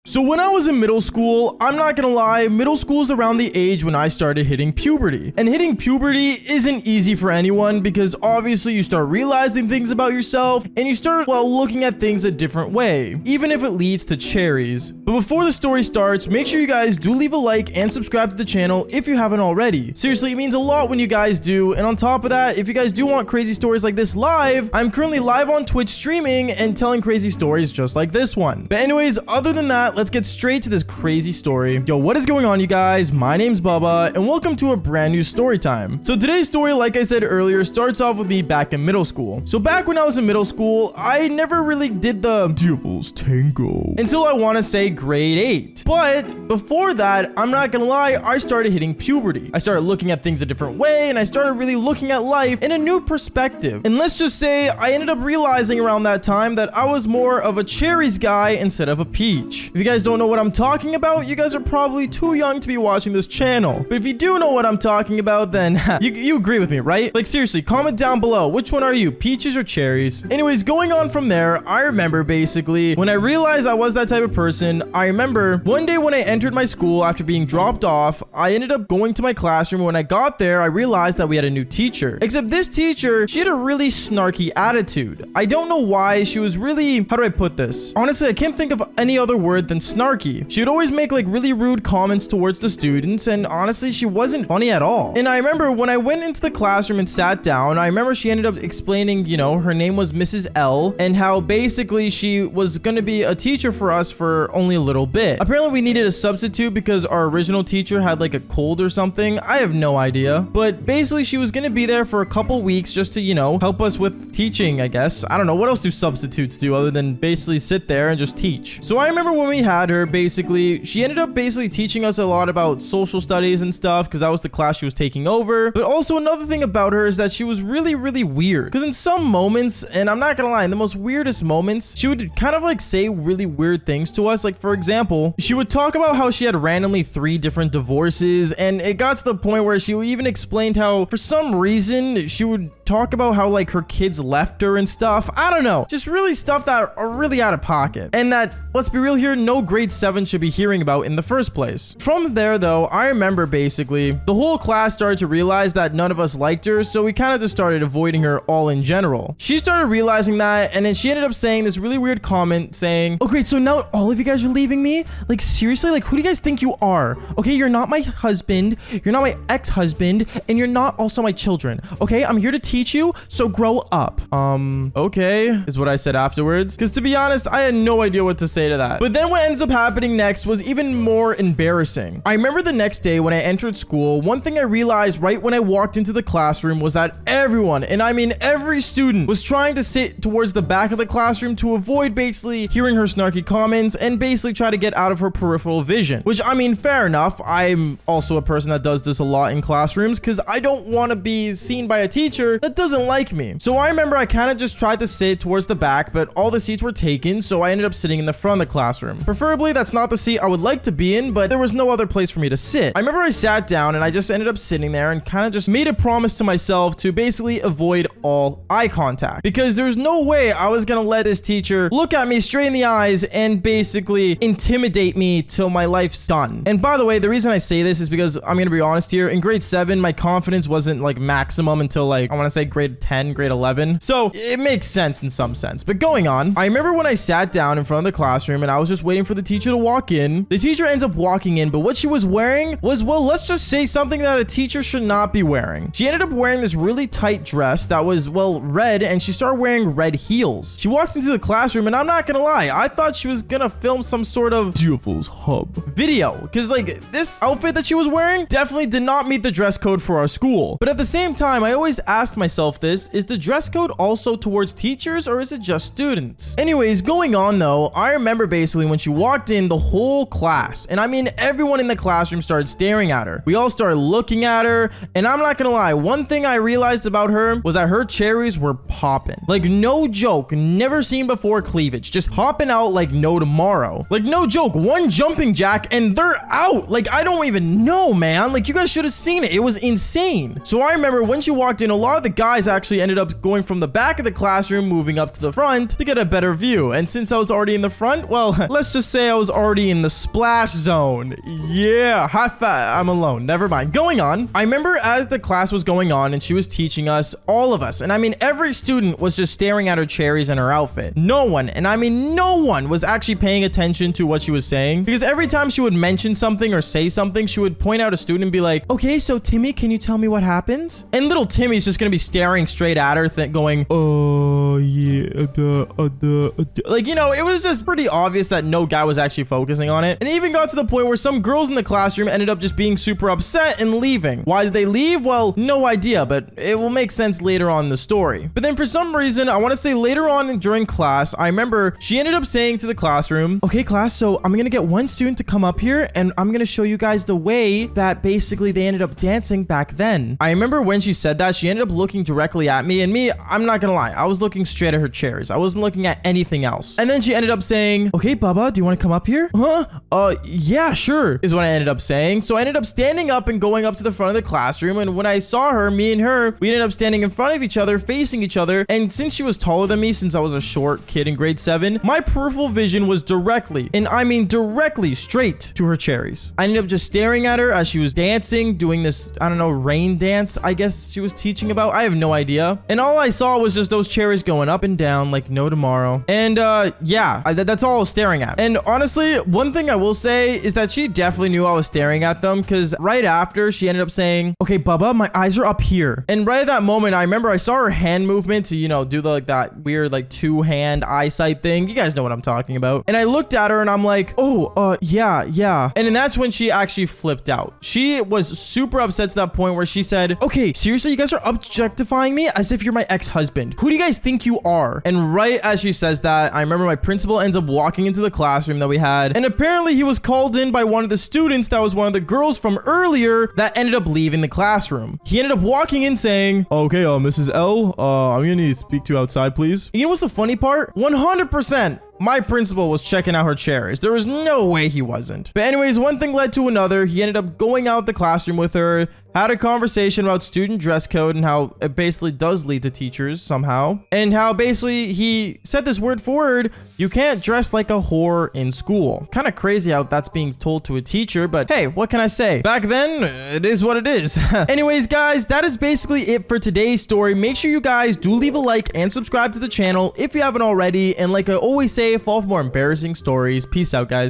So when I was in middle school, I'm not gonna lie, middle school is around the age when I started hitting puberty. And hitting puberty isn't easy for anyone because obviously you start realizing things about yourself and you start, well, looking at things a different way, even if it leads to cherries. But before the story starts, make sure you guys do leave a like and subscribe to the channel if you haven't already. Seriously, it means a lot when you guys do. And on top of that, if you guys do want crazy stories like this live, I'm currently live on Twitch streaming and telling crazy stories just like this one. But anyways, other than that, let's get straight to this crazy story. Yo, what is going on, you guys? My name's Bubba, and welcome to a brand new story time. So today's story, like I said earlier, starts off with me back in middle school. So back when I was in middle school, I never really did the Devil's Tango until I want to say grade 8. But before that, I'm not gonna lie, I started hitting puberty. I started looking at things a different way, and I started really looking at life in a new perspective. And let's just say I ended up realizing around that time that I was more of a cherries guy instead of a peach. If you guys don't know what I'm talking about, you guys are probably too young to be watching this channel. But if you do know what I'm talking about, then you agree with me, right? Like seriously, comment down below. Which one are you, peaches or cherries? Anyways, going on from there, I remember basically when I realized I was that type of person, I remember one day when I entered my school after being dropped off, I ended up going to my classroom. When I got there, I realized that we had a new teacher. Except this teacher, she had a really snarky attitude. I don't know why. She was really, how do I put this? Honestly, I can't think of any other word than snarky. She would always make like really rude comments towards the students, and honestly, she wasn't funny at all. And I remember when I went into the classroom and sat down, I remember she ended up explaining, you know, her name was Mrs. L, and how basically she was going to be a teacher for us for only a little bit. Apparently, we needed a substitute because our original teacher had like a cold or something. I have no idea. But basically, she was going to be there for a couple weeks just to, you know, help us with teaching, I guess. I don't know. What else do substitutes do other than basically sit there and just teach? So I remember when we had her, basically, she ended up basically teaching us a lot about social studies and stuff because that was the class she was taking over. But also another thing about her is that she was really, really weird. Because in some moments, and I'm not gonna lie, in the most weirdest moments, she would kind of like say really weird things to us. Like, for example, she would talk about how she had randomly 3 different divorces, and it got to the point where she even explained how for some reason she would talk about how like her kids left her and stuff. I don't know, just really stuff that are really out of pocket, and that, let's be real here, no grade 7 should be hearing about in the first place. From there though, I remember basically the whole class started to realize that none of us liked her, so we kind of just started avoiding her all in general. She started realizing that, and then she ended up saying this really weird comment saying, oh great, so now all of you guys are leaving me? Like seriously, like who do you guys think you are? Okay, you're not my husband, you're not my ex-husband, and you're not also my children. Okay, I'm here to teach you, so grow up. Okay, is what I said afterwards. Because to be honest, I had no idea what to say to that. But then what ends up happening next was even more embarrassing. I remember the next day when I entered school, one thing I realized right when I walked into the classroom was that everyone, and I mean every student, was trying to sit towards the back of the classroom to avoid basically hearing her snarky comments and basically try to get out of her peripheral vision. Which, I mean, fair enough. I'm also a person that does this a lot in classrooms because I don't want to be seen by a teacher that doesn't like me. So I remember I kind of just tried to sit towards the back, but all the seats were taken, so I ended up sitting in the front of the classroom. Preferably, that's not the seat I would like to be in, but there was no other place for me to sit. I remember I sat down and I just ended up sitting there and kind of just made a promise to myself to basically avoid all eye contact, because there's no way I was gonna let this teacher look at me straight in the eyes and basically intimidate me till my life's done. And by the way, the reason I say this is because I'm gonna be honest here, in grade 7 my confidence wasn't like maximum until like I want to say grade 10, grade 11, so it makes sense in some sense. But going on, I remember when I sat down in front of the classroom and I was just waiting for the teacher to walk in. The teacher ends up walking in, but what she was wearing was, well, let's just say something that a teacher should not be wearing. She ended up wearing this really tight dress that was, well, red, and she started wearing red heels. She walked into the classroom, and I'm not gonna lie, I thought she was gonna film some sort of Devil's Hub video, because like this outfit that she was wearing definitely did not meet the dress code for our school. But at the same time, I always asked myself this, is the dress code also towards teachers or is it just students? Anyways, going on though, I remember basically when she walked in, the whole class, and I mean everyone in the classroom, started staring at her. We all started looking at her, and I'm not gonna lie, one thing I realized about her was that her cherries were popping. Like no joke, never seen before cleavage, just popping out like no tomorrow. Like no joke, one jumping jack and they're out. Like I don't even know, man. Like you guys should have seen it. It was insane. So I remember when she walked in, a lot of the the guys actually ended up going from the back of the classroom, moving up to the front to get a better view. And since I was already in the front, well, let's just say I was already in the splash zone. Yeah, high five. I'm alone. Never mind. Going on. I remember as the class was going on and she was teaching us, all of us, and I mean every student was just staring at her cherries and her outfit. No one, and I mean no one, was actually paying attention to what she was saying, because every time she would mention something or say something, she would point out a student and be like, okay, so Timmy, can you tell me what happened? And little Timmy's just gonna be staring straight at her, going, oh yeah, like, you know, it was just pretty obvious that no guy was actually focusing on it. And it even got to the point where some girls in the classroom ended up just being super upset and leaving. Why did they leave? Well, no idea, but it will make sense later on in the story. But then for some reason, I want to say later on during class, I remember she ended up saying to the classroom, okay, class, so I'm gonna get one student to come up here and I'm gonna show you guys the way that basically they ended up dancing back then. I remember when she said that, she ended up looking directly at me, and me, I'm not gonna lie, I was looking straight at her chairs. I wasn't looking at anything else. And then she ended up saying, okay, Baba, do you want to come up here? Huh? Yeah, sure, is what I ended up saying. So I ended up standing up and going up to the front of the classroom, and when I saw her, me and her, we ended up standing in front of each other, facing each other, and since she was taller than me, since I was a short kid in grade 7, my peripheral vision was directly, and I mean directly, straight to her cherries. I ended up just staring at her as she was dancing, doing this, I don't know, rain dance, I guess she was teaching about. I have no idea. And all I saw was just those cherries going up and down like no tomorrow. And yeah, that's all I was staring at. And honestly, one thing I will say is that she definitely knew I was staring at them, because right after she ended up saying, okay, Bubba, my eyes are up here. And right at that moment, I remember I saw her hand movement to, you know, do like that weird like 2-hand eyesight thing. You guys know what I'm talking about. And I looked at her and I'm like, oh, yeah. And then that's when she actually flipped out. She was super upset to that point where she said, okay, seriously, you guys are objectifying me as if you're my ex-husband. Who do you guys think you are? And right as she says that, I remember my principal ends up walking into the classroom that we had, and apparently he was called in by one of the students that was one of the girls from earlier that ended up leaving the classroom. He ended up walking in saying, okay, Mrs. L, I'm gonna need to speak to you outside, please. You know what's the funny part? 100%. My principal was checking out her cherries. There was no way he wasn't. But anyways, one thing led to another. He ended up going out the classroom with her, had a conversation about student dress code and how it basically does lead to teachers somehow. And how basically he said this word for word, you can't dress like a whore in school. Kind of crazy how that's being told to a teacher, but hey, what can I say? Back then, it is what it is. Anyways, guys, that is basically it for today's story. Make sure you guys do leave a like and subscribe to the channel if you haven't already. And like I always say, follow for more embarrassing stories. Peace out, guys.